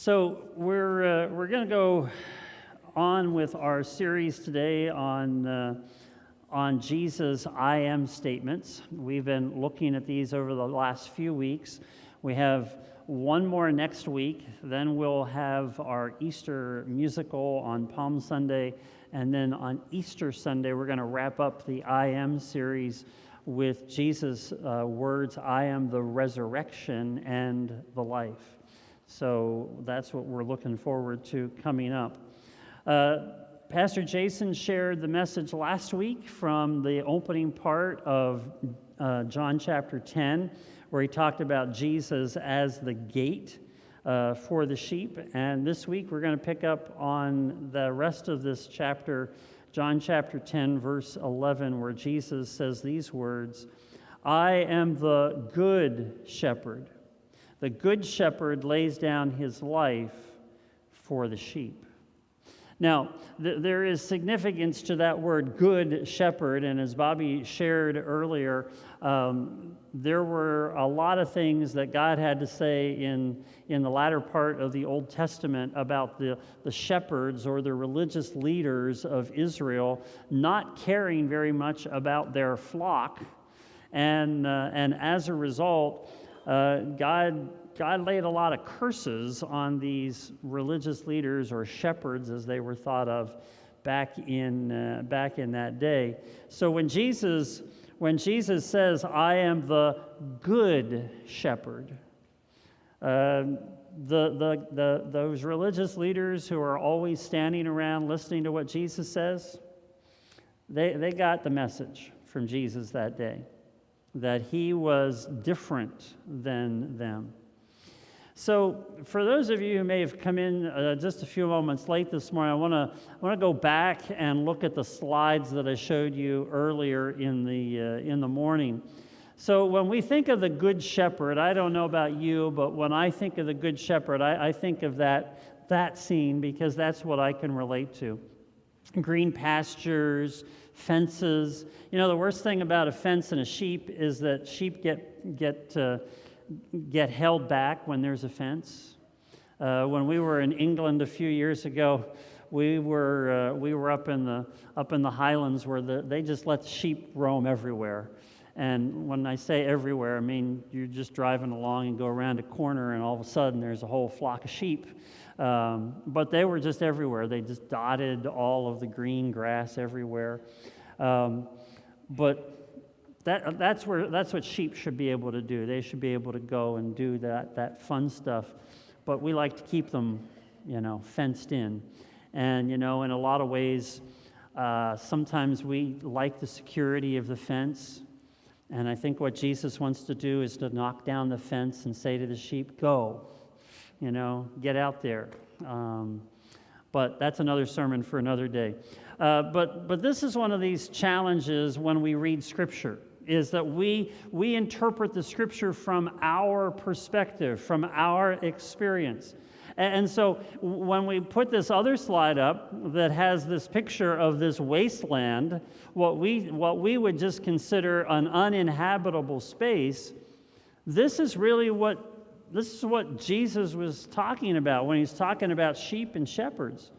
So we're going to go on with our series today on Jesus' I am statements. We've been looking at these over the last few weeks. We have one more next week. Then we'll have our Easter musical on Palm Sunday. And then on Easter Sunday, we're going to wrap up the I am series with Jesus' words, I am the resurrection and the life. So that's what we're looking forward to coming up. Pastor Jason shared the message last week from the opening part of John chapter 10, where he talked about Jesus as the gate for the sheep. And this week we're going to pick up on the rest of this chapter, John chapter 10, verse 11, where Jesus says these words, I am the good shepherd. The good shepherd lays down his life for the sheep. Now, there is significance to that word, good shepherd, and as Bobby shared earlier, there were a lot of things that God had to say in the latter part of the Old Testament about the shepherds or the religious leaders of Israel not caring very much about their flock, and as a result, God laid a lot of curses on these religious leaders or shepherds, as they were thought of back in that day. So when Jesus says, "I am the good shepherd," those religious leaders who are always standing around listening to what Jesus says, they got the message from Jesus that day, that he was different than them. So for those of you who may have come in just a few moments late this morning, I want to go back and look at the slides that I showed you earlier in the morning. So when we think of the Good Shepherd, I don't know about you, but when I think of the Good Shepherd, I think of that scene because that's what I can relate to. Green pastures, fences. You know, the worst thing about a fence and a sheep is that sheep get held back when there's a fence. When we were in England a few years ago, we were up in the Highlands where they just let the sheep roam everywhere. And when I say everywhere, I mean you're just driving along and go around a corner and all of a sudden there's a whole flock of sheep. But they were just everywhere. They just dotted all of the green grass everywhere. But that's what sheep should be able to do. They should be able to go and do that fun stuff. But we like to keep them, fenced in. And, in a lot of ways, sometimes we like the security of the fence. And I think what Jesus wants to do is to knock down the fence and say to the sheep, go, get out there. But that's another sermon for another day. But this is one of these challenges when we read Scripture, is that we interpret the Scripture from our perspective, from our experience. And so when we put this other slide up that has this picture of this wasteland, what we would just consider an uninhabitable space, this is what Jesus was talking about when he's talking about sheep and shepherds.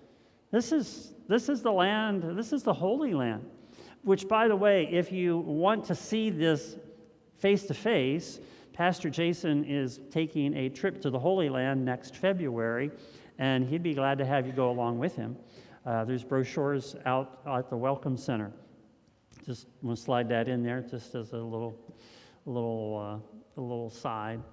This is the land, this is the Holy Land, which, by the way, if you want to see this face-to-face, Pastor Jason is taking a trip to the Holy Land next February, and he'd be glad to have you go along with him. There's brochures out at the Welcome Center. Just want to slide that in there just as a little side.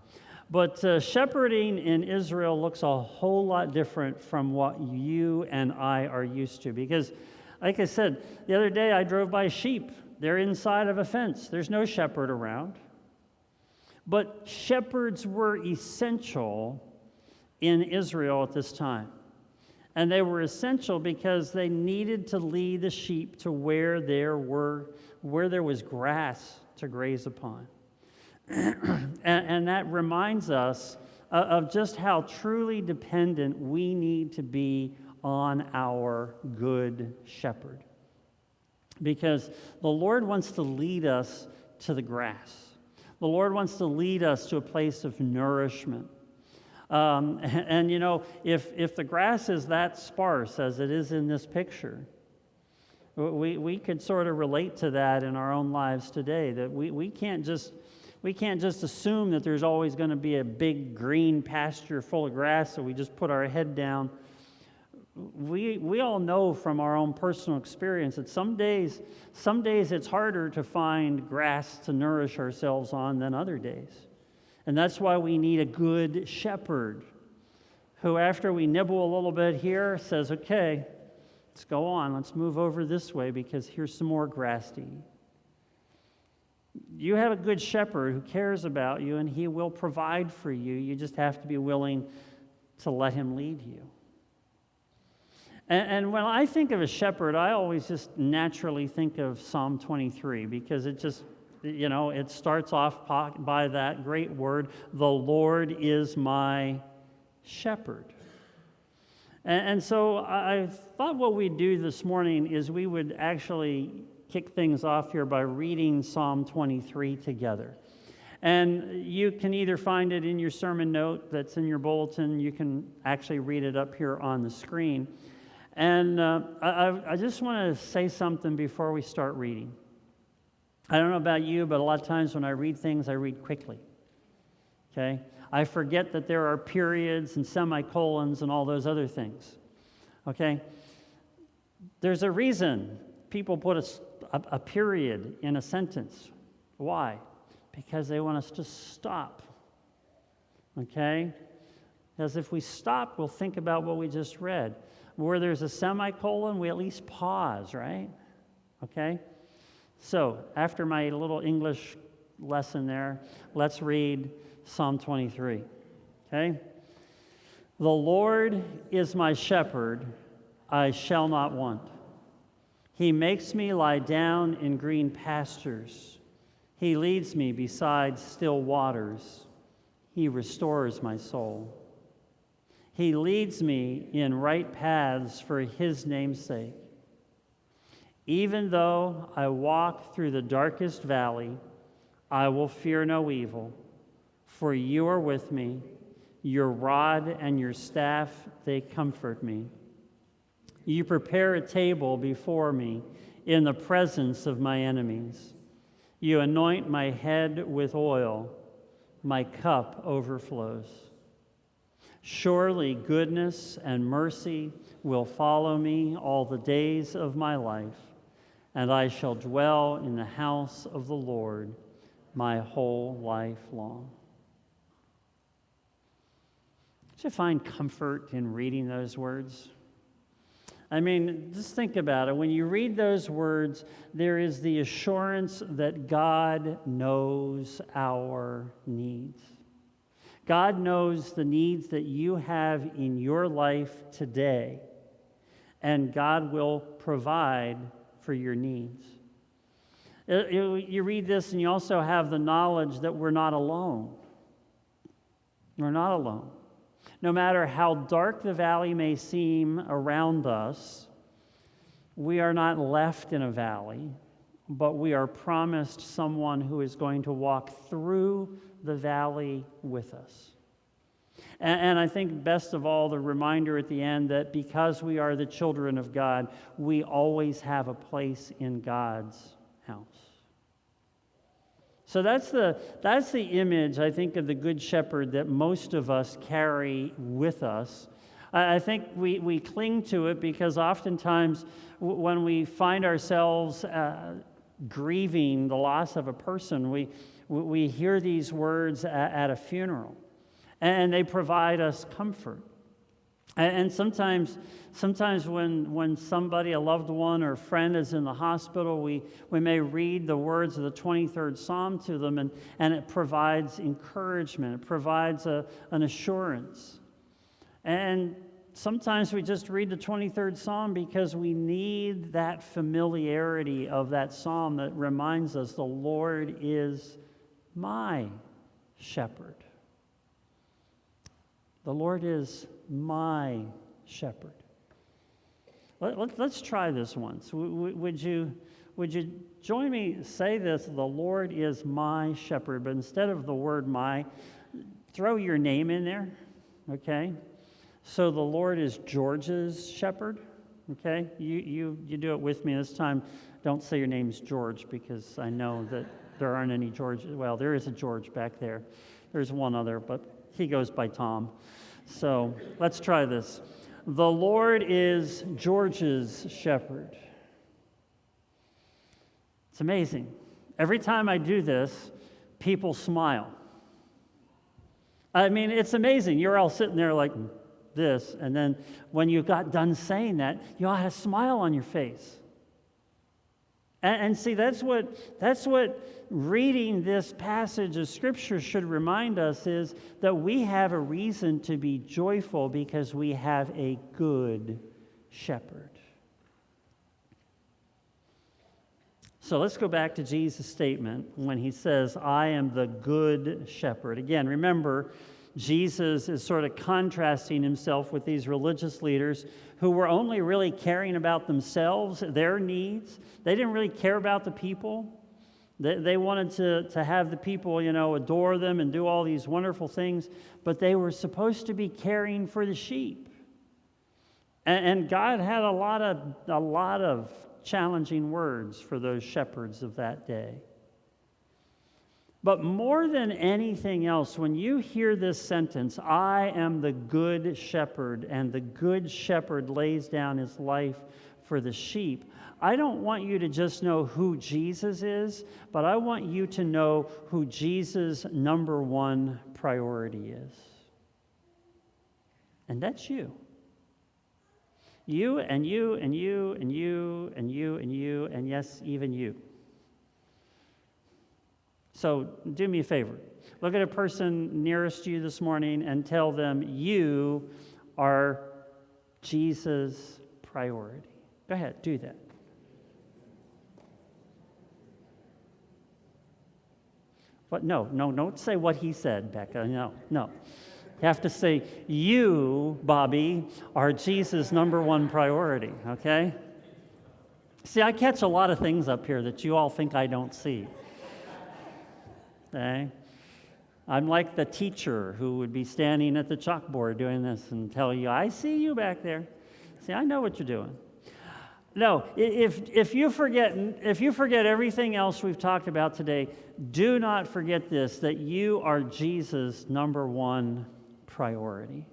But shepherding in Israel looks a whole lot different from what you and I are used to. Because, like I said, the other day I drove by sheep. They're inside of a fence. There's no shepherd around. But shepherds were essential in Israel at this time. And they were essential because they needed to lead the sheep to where there was grass to graze upon. And that reminds us of just how truly dependent we need to be on our good shepherd. Because the Lord wants to lead us to the grass. The Lord wants to lead us to a place of nourishment. And you know, if the grass is that sparse as it is in this picture, we could sort of relate to that in our own lives today, that we can't just assume that there's always going to be a big green pasture full of grass, so we just put our head down. We all know from our own personal experience that some days it's harder to find grass to nourish ourselves on than other days. And that's why we need a good shepherd who, after we nibble a little bit here, says, okay, let's go on. Let's move over this way because here's some more grass to eat. You have a good shepherd who cares about you, and he will provide for you. You just have to be willing to let him lead you. And when I think of a shepherd, I always just naturally think of Psalm 23 because it just, you know, it starts off by that great word, the Lord is my shepherd. And so I thought what we'd do this morning is we would actually kick things off here by reading Psalm 23 together. And you can either find it in your sermon note that's in your bulletin, you can actually read it up here on the screen. And I just want to say something before we start reading. I don't know about you, but a lot of times when I read things, I read quickly. Okay? I forget that there are periods and semicolons and all those other things. Okay? There's a reason people put a period in a sentence. Why? Because they want us to stop. Okay? Because if we stop, we'll think about what we just read. Where there's a semicolon, we at least pause, right? Okay? So, after my little English lesson there, let's read Psalm 23. Okay? The Lord is my shepherd, I shall not want. He makes me lie down in green pastures. He leads me beside still waters. He restores my soul. He leads me in right paths for his name's sake. Even though I walk through the darkest valley, I will fear no evil, for you are with me. Your rod and your staff, they comfort me. You prepare a table before me in the presence of my enemies. You anoint my head with oil. My cup overflows. Surely goodness and mercy will follow me all the days of my life, and I shall dwell in the house of the Lord my whole life long. Did you find comfort in reading those words? I mean, just think about it. When you read those words, there is the assurance that God knows our needs. God knows the needs that you have in your life today, and God will provide for your needs. You read this, and you also have the knowledge that we're not alone. We're not alone. No matter how dark the valley may seem around us, we are not left in a valley, but we are promised someone who is going to walk through the valley with us. And I think best of all, the reminder at the end that because we are the children of God, we always have a place in God's house. So that's the image, I think, of the Good Shepherd that most of us carry with us. I think we cling to it because oftentimes when we find ourselves grieving the loss of a person, we hear these words at a funeral, and they provide us comfort. And sometimes when somebody, a loved one or friend is in the hospital, we may read the words of the 23rd Psalm to them, and it provides encouragement. It provides an assurance. And sometimes we just read the 23rd Psalm because we need that familiarity of that psalm that reminds us the Lord is my shepherd. The Lord is my shepherd. Let's try this once. Would you join me? Say this: the Lord is my shepherd, but instead of the word "my," throw your name in there. okay? So the Lord is George's shepherd, okay? You do it with me this time. Don't say your name's George, because I know that there aren't any George. Well, there is a George back there. There's one other, but he goes by Tom. So let's try this. The Lord is George's shepherd. It's amazing. Every time I do this, people smile. I mean, it's amazing. You're all sitting there like this, and then when you got done saying that, you all had a smile on your face. And see, that's what reading this passage of Scripture should remind us, is that we have a reason to be joyful because we have a good shepherd. So let's go back to Jesus' statement when he says, I am the good shepherd. Again, remember, Jesus is sort of contrasting himself with these religious leaders who were only really caring about themselves, their needs. They didn't really care about the people. They wanted to have the people, adore them and do all these wonderful things, but they were supposed to be caring for the sheep. And God had a lot of challenging words for those shepherds of that day. But more than anything else, when you hear this sentence, I am the good shepherd, and the good shepherd lays down his life for the sheep, I don't want you to just know who Jesus is, but I want you to know who Jesus' number one priority is. And that's you. You and you and you and you and you and you, and yes, even you. So do me a favor. Look at a person nearest you this morning and tell them you are Jesus' priority. Go ahead, do that. What? No, don't say what he said, Becca. No. You have to say, you, Bobby, are Jesus' number one priority, okay? See, I catch a lot of things up here that you all think I don't see. Okay? I'm like the teacher who would be standing at the chalkboard doing this and tell you, I see you back there. See, I know what you're doing. No, if you forget everything else we've talked about today, do not forget this, that you are Jesus' number one priority.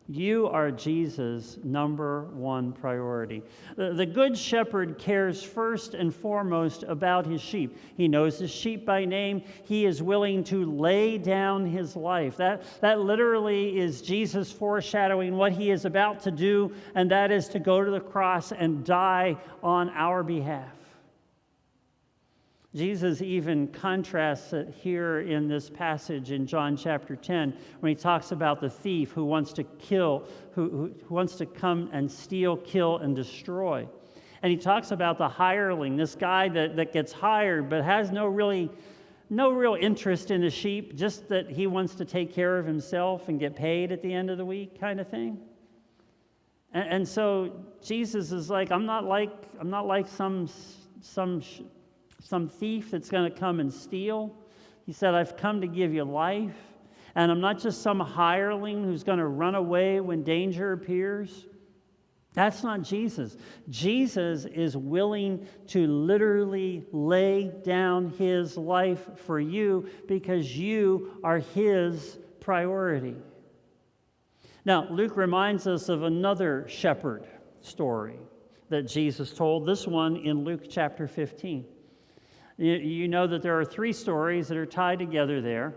You are Jesus' number one priority. The Good Shepherd cares first and foremost about his sheep. He knows his sheep by name. He is willing to lay down his life. That literally is Jesus foreshadowing what he is about to do, and that is to go to the cross and die on our behalf. Jesus even contrasts it here in this passage in John chapter 10 when he talks about the thief who wants to kill, who wants to come and steal, kill, and destroy. And he talks about the hireling, this guy that gets hired but has no real interest in the sheep, just that he wants to take care of himself and get paid at the end of the week kind of thing. And so Jesus is like, I'm not like some thief that's going to come and steal. He said, I've come to give you life. And I'm not just some hireling who's going to run away when danger appears. That's not Jesus. Jesus is willing to literally lay down his life for you because you are his priority. Now, Luke reminds us of another shepherd story that Jesus told, this one in Luke chapter 15. You know that there are three stories that are tied together there.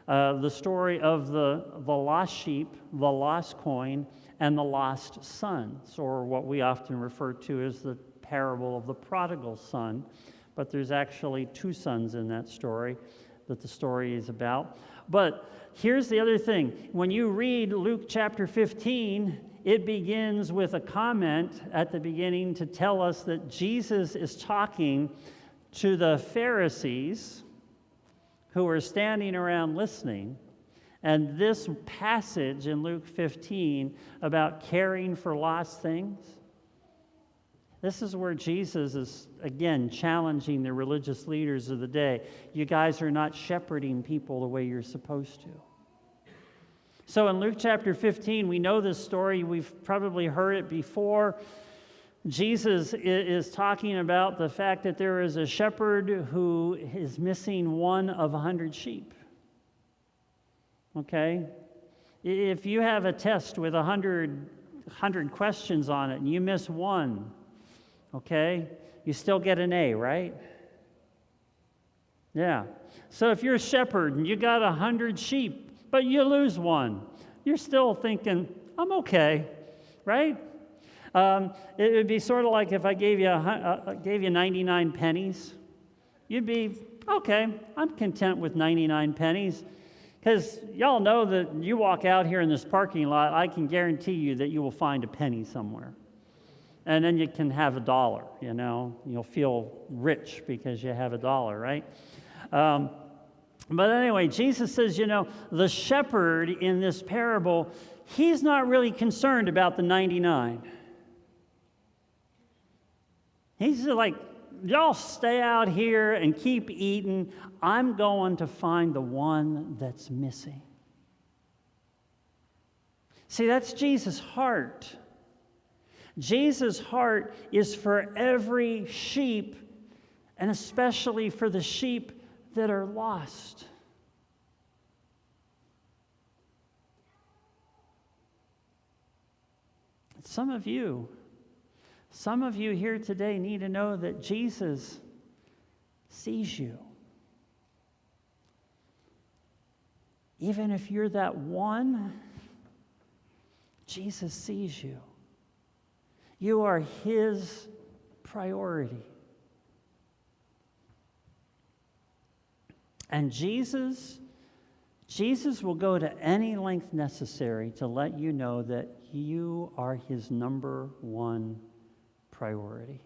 The story of the lost sheep, the lost coin, and the lost sons, or what we often refer to as the parable of the prodigal son. But there's actually two sons in that story that the story is about. But here's the other thing. When you read Luke chapter 15, it begins with a comment at the beginning to tell us that Jesus is talking to the Pharisees who are standing around listening. And this passage in Luke 15 about caring for lost things, this is where Jesus is, again, challenging the religious leaders of the day. You guys are not shepherding people the way you're supposed to. So in Luke chapter 15, we know this story. We've probably heard it before. Jesus is talking about the fact that there is a shepherd who is missing one of 100 sheep. Okay? If you have a test with 100 questions on it and you miss one, okay, you still get an A, right? Yeah. So if you're a shepherd and you got 100 sheep, but you lose one, you're still thinking, I'm okay, right? It would be sort of like if I gave you 99 pennies. You'd be, okay, I'm content with 99 pennies. Because y'all know that you walk out here in this parking lot, I can guarantee you that you will find a penny somewhere. And then you can have $1, you know. You'll feel rich because you have $1, right? But anyway, Jesus says, you know, the shepherd in this parable, he's not really concerned about the 99. He's like, y'all stay out here and keep eating. I'm going to find the one that's missing. See, that's Jesus' heart. Jesus' heart is for every sheep, and especially for the sheep that are lost. Some of you here today need to know that Jesus sees you. Even if you're that one, Jesus sees you. You are his priority. And Jesus will go to any length necessary to let you know that you are his number one priority.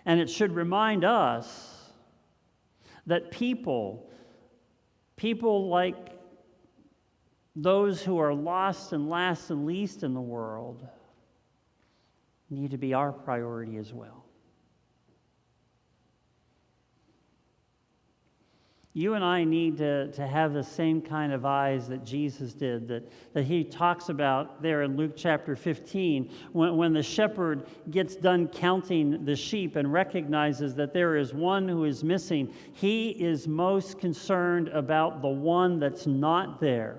And it should remind us that people like those who are lost and last and least in the world need to be our priority as well. You and I need to have the same kind of eyes that Jesus did, that he talks about there in Luke chapter 15, when the shepherd gets done counting the sheep and recognizes that there is one who is missing. He is most concerned about the one that's not there.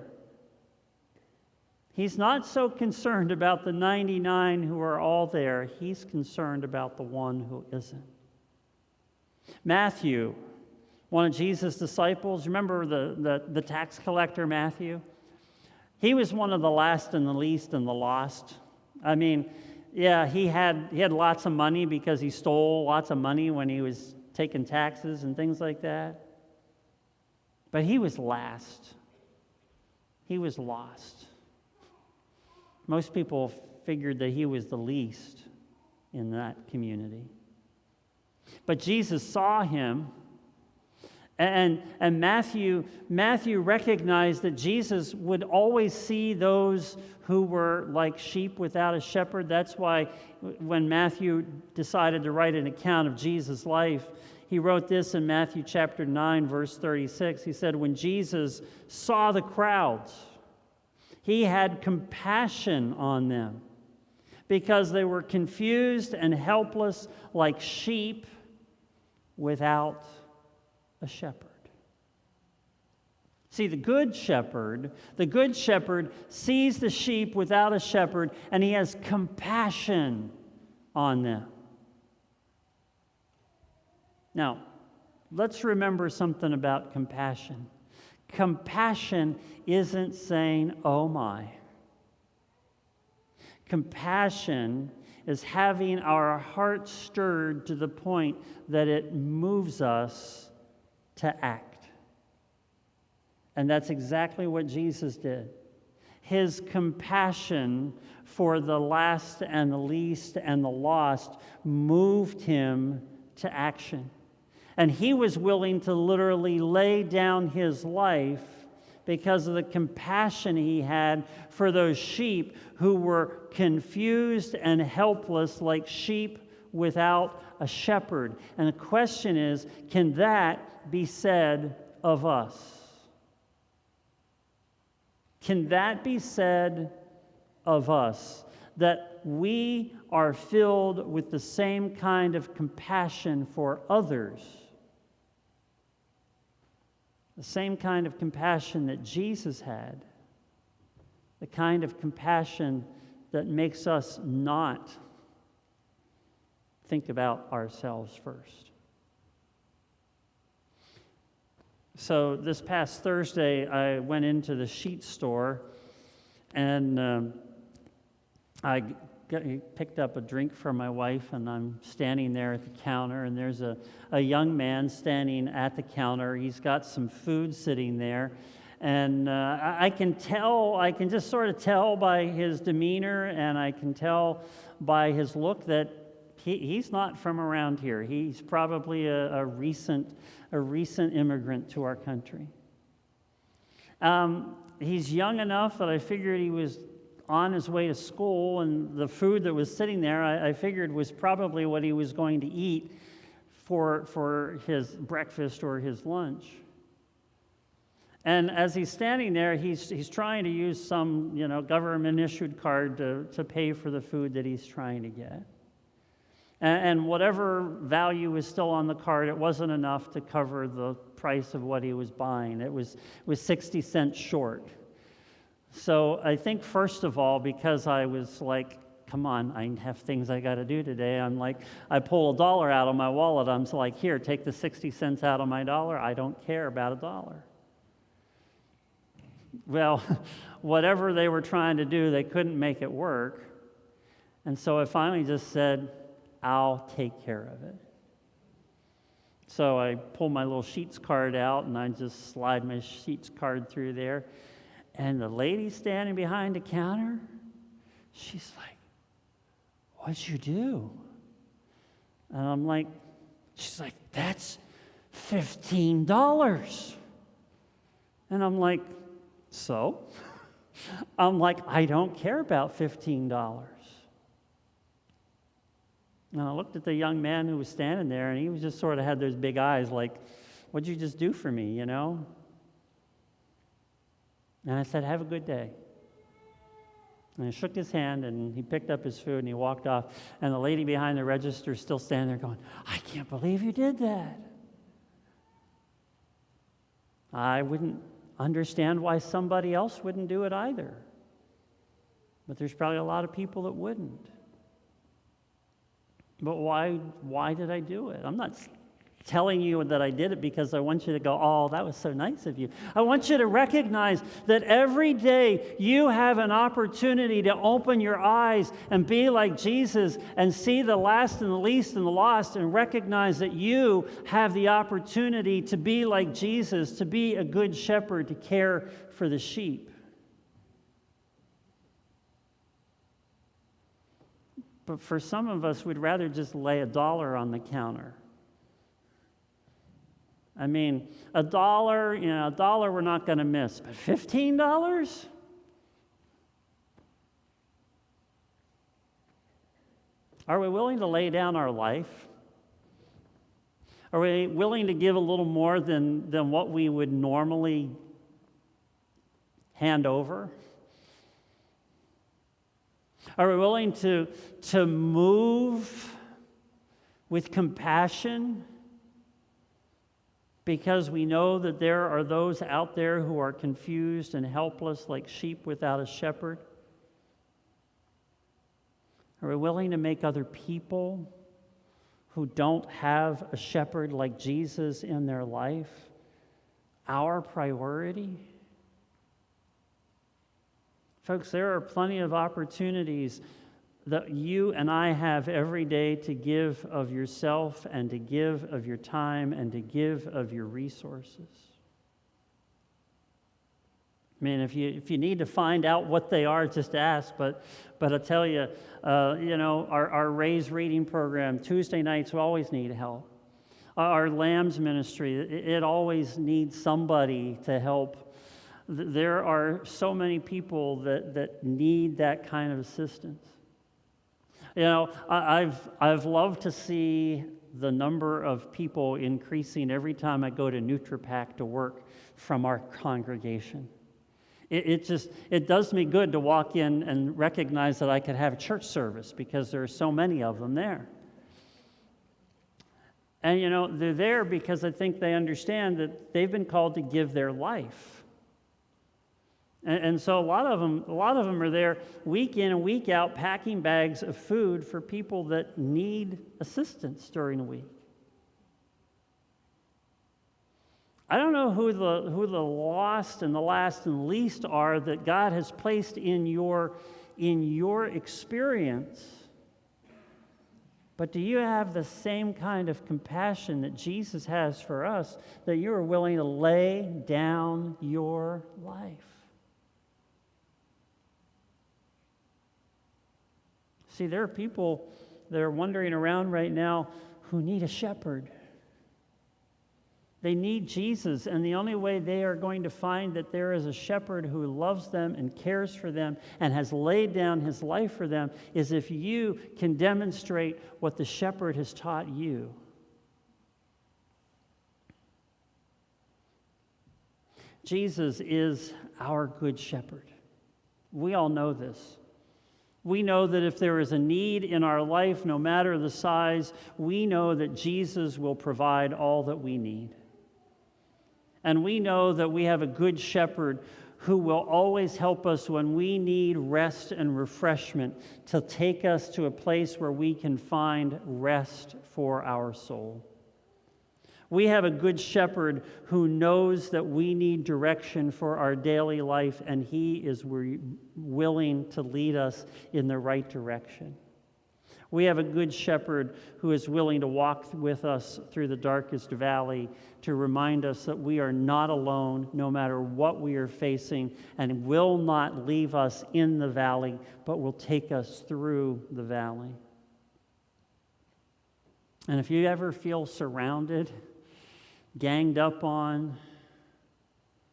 He's not so concerned about the 99 who are all there. He's concerned about the one who isn't. Matthew, one of Jesus' disciples, remember the tax collector Matthew? He was one of the last and the least and the lost. I mean, yeah, he had lots of money because he stole lots of money when he was taking taxes and things like that. But he was last. He was lost. Most people figured that he was the least in that community. But Jesus saw him. And Matthew recognized that Jesus would always see those who were like sheep without a shepherd. That's why when Matthew decided to write an account of Jesus' life, he wrote this in Matthew chapter 9, verse 36. He said, when Jesus saw the crowds, he had compassion on them because they were confused and helpless like sheep without a shepherd. See, the good shepherd sees the sheep without a shepherd, and he has compassion on them. Now, let's remember something about compassion. Compassion isn't saying, oh my. Compassion is having our heart stirred to the point that it moves us to act. And that's exactly what Jesus did. His compassion for the last and the least and the lost moved him to action. And he was willing to literally lay down his life because of the compassion he had for those sheep who were confused and helpless like sheep without a shepherd. And the question is, can that be said of us? Can that be said of us? That we are filled with the same kind of compassion for others, the same kind of compassion that Jesus had, the kind of compassion that makes us not think about ourselves first. So this past Thursday, I went into the sheet store, and I picked up a drink for my wife, and I'm standing there at the counter, and there's a young man standing at the counter. He's got some food sitting there, and I can just sort of tell by his demeanor, and I can tell by his look that he's not from around here. He's probably a recent immigrant to our country. He's young enough that I figured he was on his way to school, and the food that was sitting there I figured was probably what he was going to eat for his breakfast or his lunch. And as he's standing there, he's trying to use some government-issued card to pay for the food that he's trying to get. And whatever value is still on the card, it wasn't enough to cover the price of what he was buying. It was 60 cents short. So I think, first of all, because I was like, come on, I have things I got to do today, I'm like, I pull $1 out of my wallet. I'm like, here, take the 60 cents out of my dollar. I don't care about $1. Well, whatever they were trying to do, they couldn't make it work. And so I finally just said, I'll take care of it. So I pull my little Sheets card out, and I just slide my Sheets card through there. And the lady standing behind the counter, she's like, what'd you do? And I'm like, she's like, that's $15. And I'm like, so? I'm like, I don't care about $15. And I looked at the young man who was standing there, and he was just sort of had those big eyes like, what'd you just do for me, And I said, have a good day. And I shook his hand, and he picked up his food, and he walked off. And the lady behind the register is still standing there going, I can't believe you did that. I wouldn't understand why somebody else wouldn't do it either. But there's probably a lot of people that wouldn't. But why did I do it? I'm not telling you that I did it because I want you to go, oh, that was so nice of you. I want you to recognize that every day you have an opportunity to open your eyes and be like Jesus and see the last and the least and the lost, and recognize that you have the opportunity to be like Jesus, to be a good shepherd, to care for the sheep. But for some of us, we'd rather just lay $1 on the counter. I mean, $1 we're not going to miss, but $15? Are we willing to lay down our life? Are we willing to give a little more than what we would normally hand over? Are we willing to move with compassion because we know that there are those out there who are confused and helpless like sheep without a shepherd? Are we willing to make other people who don't have a shepherd like Jesus in their life our priority? Folks, there are plenty of opportunities that you and I have every day to give of yourself and to give of your time and to give of your resources. I mean, if you need to find out what they are, just ask. But I tell you, our Raise reading program, Tuesday nights, we always need help. Our Lambs ministry, it always needs somebody to help. There are so many people that need that kind of assistance. I've loved to see the number of people increasing every time I go to NutriPack to work from our congregation. It does me good to walk in and recognize that I could have a church service because there are so many of them there. And they're there because I think they understand that they've been called to give their life. And so a lot of them are there week in and week out packing bags of food for people that need assistance during the week. I don't know who the lost and the last and least are that God has placed in your experience. But do you have the same kind of compassion that Jesus has for us, that you are willing to lay down your life? See, there are people that are wandering around right now who need a shepherd. They need Jesus, and the only way they are going to find that there is a shepherd who loves them and cares for them and has laid down his life for them is if you can demonstrate what the shepherd has taught you. Jesus is our good shepherd. We all know this. We know that if there is a need in our life, no matter the size, we know that Jesus will provide all that we need. And we know that we have a good shepherd who will always help us when we need rest and refreshment to take us to a place where we can find rest for our soul. We have a good shepherd who knows that we need direction for our daily life, and he is willing to lead us in the right direction. We have a good shepherd who is willing to walk with us through the darkest valley to remind us that we are not alone no matter what we are facing, and will not leave us in the valley, but will take us through the valley. And if you ever feel surrounded, ganged up on,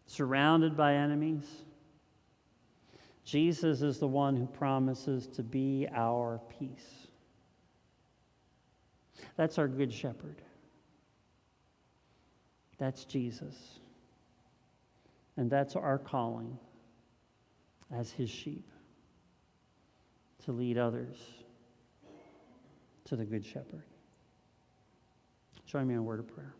surrounded by enemies, Jesus is the one who promises to be our peace. That's our good shepherd. That's Jesus. And that's our calling as his sheep, to lead others to the good shepherd. Join me in a word of prayer.